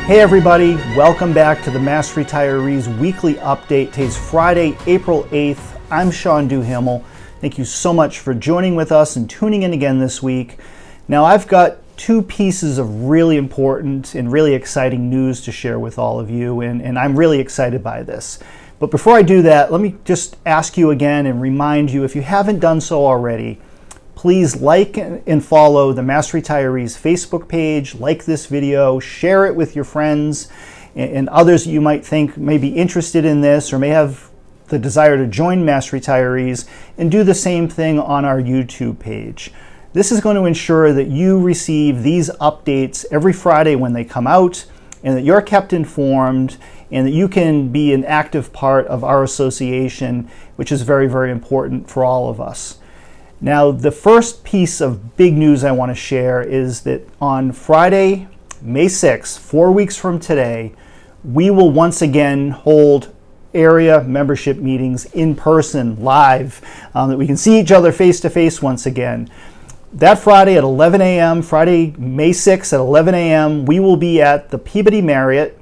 Hey everybody, welcome back to the Mass Retirees Weekly Update. Today's Friday, April 8th. I'm Sean Duhamel. Thank you so much for joining with us and tuning in again this week. Now I've got two pieces of really important and really exciting news to share with all of you, and I'm really excited by this. But before I do that, let me just ask you again and remind you, if you haven't done so already, please like and follow the Mass Retirees Facebook page, like this video, share it with your friends and others you might think may be interested in this or may have the desire to join Mass Retirees, and do the same thing on our YouTube page. This is going to ensure that you receive these updates every Friday when they come out, and that you're kept informed, and that you can be an active part of our association, which is very, very important for all of us. Now, the first piece of big news I want to share is that on Friday, May 6th, 4 weeks from today, we will once again hold area membership meetings in person, live, that we can see each other face to face once again. That Friday at 11 a.m., Friday, May 6th at 11 a.m., we will be at the Peabody Marriott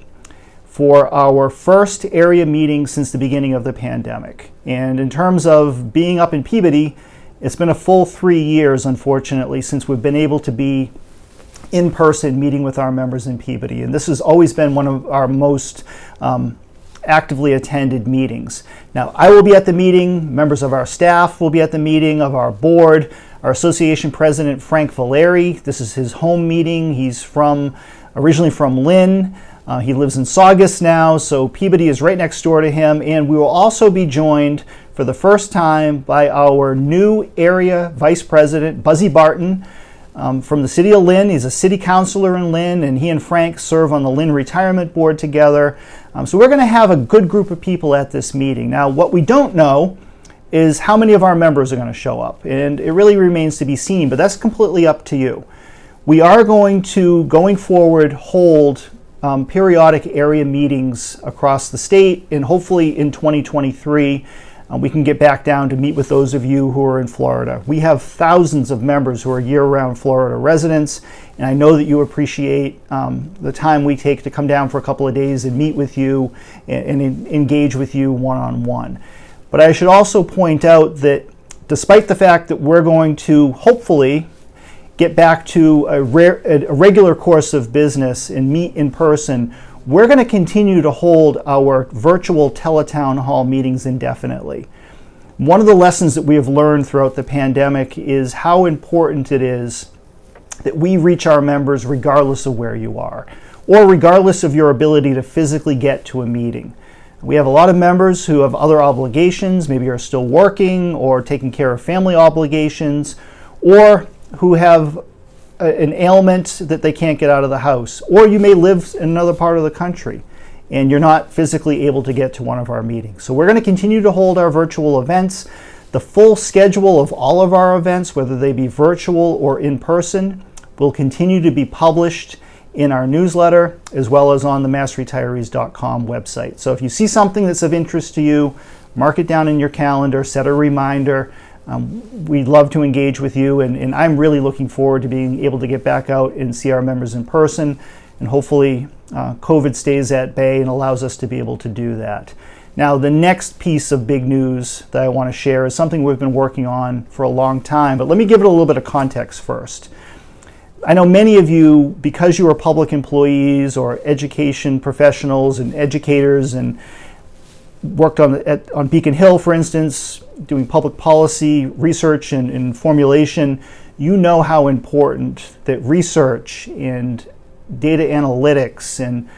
for our first area meeting since the beginning of the pandemic. And in terms of being up in Peabody, it's been a full 3 years, unfortunately, since we've been able to be in person meeting with our members in Peabody. And this has always been one of our most actively attended meetings. Now, I will be at the meeting, members of our staff will be at the meeting, of our board, our association president, Frank Valeri. This is his home meeting. He's originally from Lynn. He lives in Saugus now, so Peabody is right next door to him. And we will also be joined for the first time by our new area vice president, Buzzy Barton, from the city of Lynn. He's a city councilor in Lynn, and he and Frank serve on the Lynn Retirement Board together. So we're going to have a good group of people at this meeting. Now, what we don't know is how many of our members are going to show up, and it really remains to be seen, but that's completely up to you. We are going forward, hold periodic area meetings across the state, and hopefully in 2023, we can get back down to meet with those of you who are in Florida. We have thousands of members who are year-round Florida residents, and I know that you appreciate the time we take to come down for a couple of days and meet with you and engage with you one-on-one. But I should also point out that despite the fact that we're going to hopefully get back to a regular course of business and meet in person, we're going to continue to hold our virtual teletown hall meetings indefinitely. One of the lessons that we have learned throughout the pandemic is how important it is that we reach our members regardless of where you are, or regardless of your ability to physically get to a meeting. We have a lot of members who have other obligations, maybe are still working or taking care of family obligations, or who have an ailment that they can't get out of the house, or you may live in another part of the country and you're not physically able to get to one of our meetings. So we're going to continue to hold our virtual events. The full schedule of all of our events, whether they be virtual or in person, will continue to be published in our newsletter as well as on the massretirees.com website. So if you see something that's of interest to you, mark it down in your calendar, set a reminder. We'd love to engage with you, and I'm really looking forward to being able to get back out and see our members in person, and hopefully COVID stays at bay and allows us to be able to do that. Now, the next piece of big news that I want to share is something we've been working on for a long time, but let me give it a little bit of context first. I know many of you, because you are public employees or education professionals and educators and worked on Beacon Hill, for instance, doing public policy research and formulation, you know how important that research and data analytics and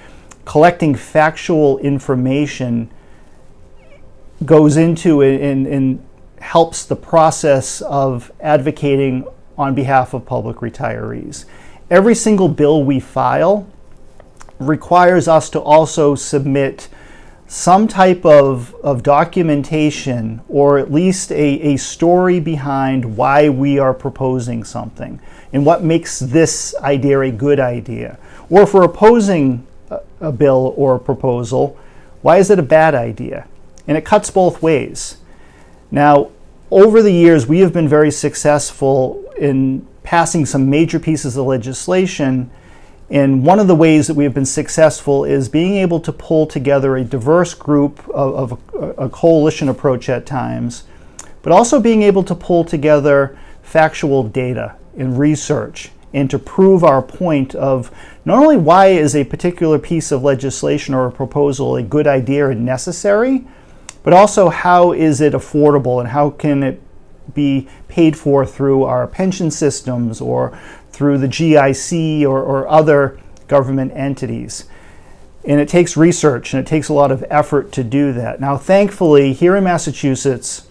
collecting factual information goes into it and helps the process of advocating on behalf of public retirees. Every single bill we file requires us to also submit some type of documentation, or at least a story behind why we are proposing something and what makes this idea a good idea. Or if we're opposing a bill or a proposal, why is it a bad idea? And it cuts both ways. Now, over the years, we have been very successful in passing some major pieces of legislation And one of the ways that we have been successful is being able to pull together a diverse group of a coalition approach at times, but also being able to pull together factual data and research and to prove our point of not only why is a particular piece of legislation or a proposal a good idea and necessary, but also how is it affordable and how can it be paid for through our pension systems or through the GIC or other government entities. And it takes research and it takes a lot of effort to do that. Now, thankfully, here in Massachusetts,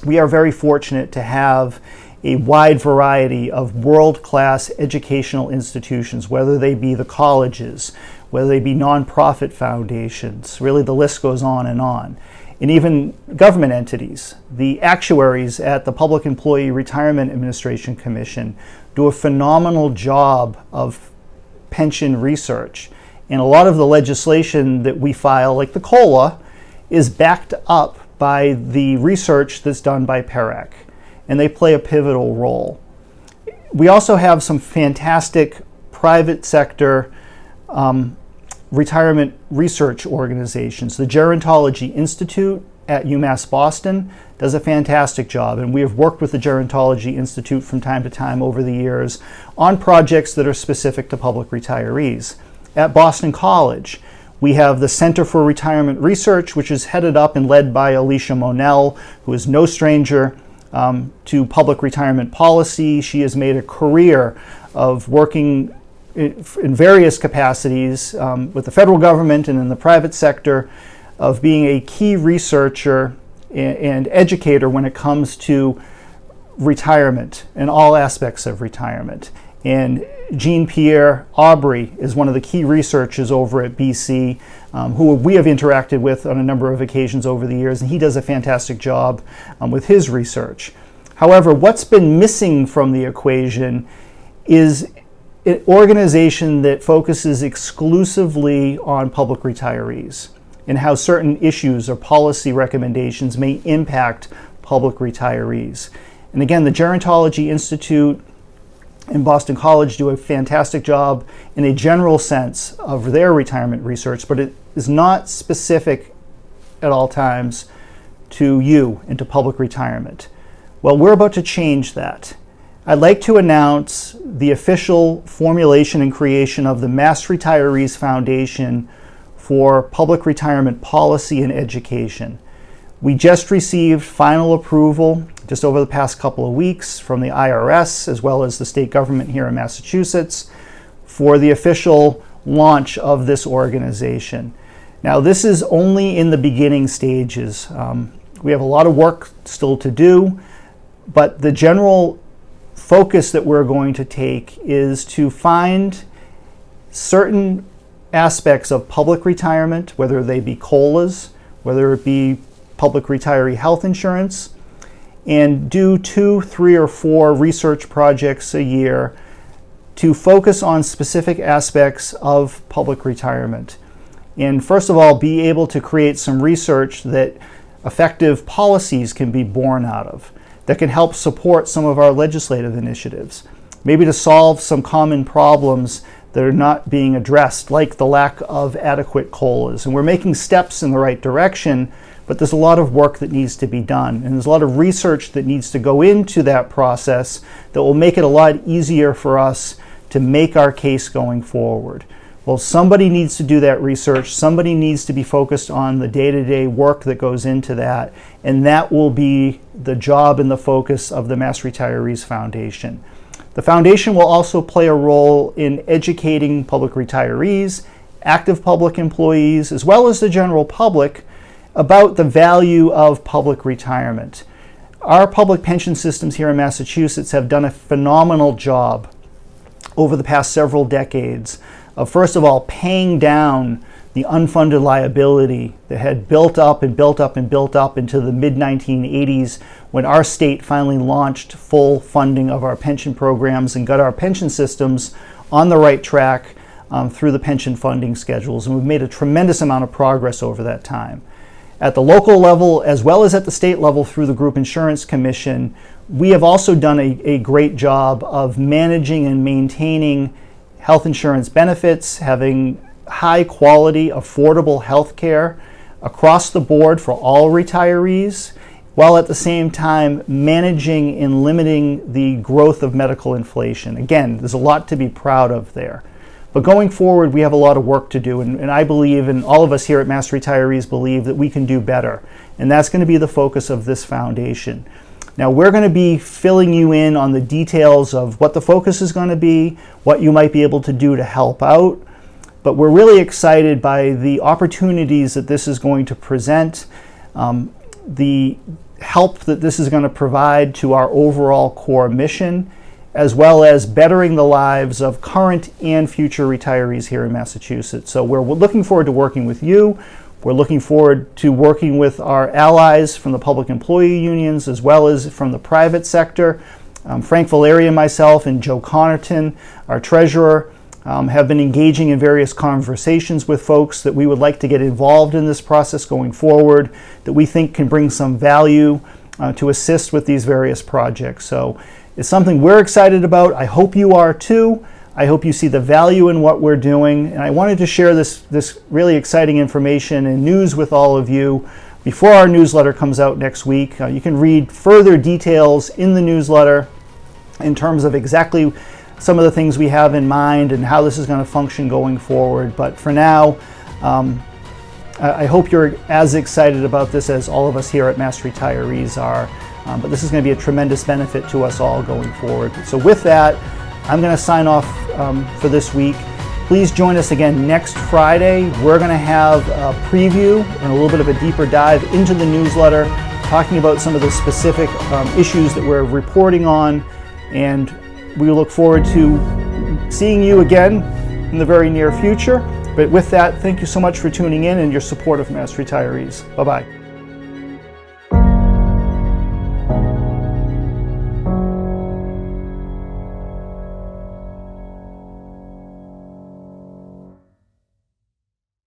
we are very fortunate to have a wide variety of world-class educational institutions, whether they be the colleges, whether they be nonprofit foundations, really the list goes on, and even government entities. The actuaries at the Public Employee Retirement Administration Commission do a phenomenal job of pension research. And a lot of the legislation that we file, like the COLA, is backed up by the research that's done by PERAC, and they play a pivotal role. We also have some fantastic private sector retirement research organizations. The Gerontology Institute at UMass Boston does a fantastic job, and we have worked with the Gerontology Institute from time to time over the years on projects that are specific to public retirees. At Boston College, we have the Center for Retirement Research, which is headed up and led by Alicia Monell, who is no stranger to public retirement policy. She has made a career of working in various capacities with the federal government and in the private sector, of being a key researcher and educator when it comes to retirement and all aspects of retirement. And Jean-Pierre Aubry is one of the key researchers over at BC, who we have interacted with on a number of occasions over the years, and he does a fantastic job with his research. However, what's been missing from the equation is an organization that focuses exclusively on public retirees and how certain issues or policy recommendations may impact public retirees. And again, the Gerontology Institute and Boston College do a fantastic job in a general sense of their retirement research, but it is not specific at all times to you and to public retirement. Well, we're about to change that. I'd like to announce the official formulation and creation of the Mass Retirees Foundation for Public Retirement Policy and Education. We just received final approval just over the past couple of weeks from the IRS as well as the state government here in Massachusetts for the official launch of this organization. Now, this is only in the beginning stages. We have a lot of work still to do, but the general focus that we're going to take is to find certain aspects of public retirement, whether they be COLAs, whether it be public retiree health insurance, and do 2, 3, or 4 research projects a year to focus on specific aspects of public retirement. And first of all, be able to create some research that effective policies can be born out of, that can help support some of our legislative initiatives, maybe to solve some common problems that are not being addressed, like the lack of adequate COLAs. And we're making steps in the right direction, but there's a lot of work that needs to be done. And there's a lot of research that needs to go into that process that will make it a lot easier for us to make our case going forward. Well, somebody needs to do that research. Somebody needs to be focused on the day-to-day work that goes into that. And that will be the job and the focus of the Mass Retirees Foundation. The foundation will also play a role in educating public retirees, active public employees, as well as the general public about the value of public retirement. Our public pension systems here in Massachusetts have done a phenomenal job over the past several decades of, first of all, paying down the unfunded liability that had built up and built up and built up into the mid-1980s when our state finally launched full funding of our pension programs and got our pension systems on the right track through the pension funding schedules. And we've made a tremendous amount of progress over that time. At the local level, as well as at the state level through the Group Insurance Commission, we have also done a great job of managing and maintaining health insurance benefits, having high quality, affordable health care across the board for all retirees, while at the same time managing and limiting the growth of medical inflation. Again, there's a lot to be proud of there. But going forward, we have a lot of work to do, and I believe, and all of us here at Mass Retirees believe, that we can do better. And that's going to be the focus of this foundation. Now, we're going to be filling you in on the details of what the focus is going to be, what you might be able to do to help out. But we're really excited by the opportunities that this is going to present, the help that this is going to provide to our overall core mission, as well as bettering the lives of current and future retirees here in Massachusetts. So we're looking forward to working with you. We're looking forward to working with our allies from the public employee unions as well as from the private sector. Frank Valeri and myself and Joe Connerton, our treasurer, have been engaging in various conversations with folks that we would like to get involved in this process going forward, that we think can bring some value to assist with these various projects. So it's something we're excited about. I hope you are too. I hope you see the value in what we're doing. And I wanted to share this really exciting information and news with all of you before our newsletter comes out next week. You can read further details in the newsletter in terms of exactly some of the things we have in mind and how this is going to function going forward. But for now, I hope you're as excited about this as all of us here at Mass Retirees are. But this is going to be a tremendous benefit to us all going forward. So with that, I'm going to sign off for this week. Please join us again next Friday. We're going to have a preview and a little bit of a deeper dive into the newsletter, talking about some of the specific issues that we're reporting on. And we look forward to seeing you again in the very near future. But with that, thank you so much for tuning in and your support of Mass Retirees. Bye-bye.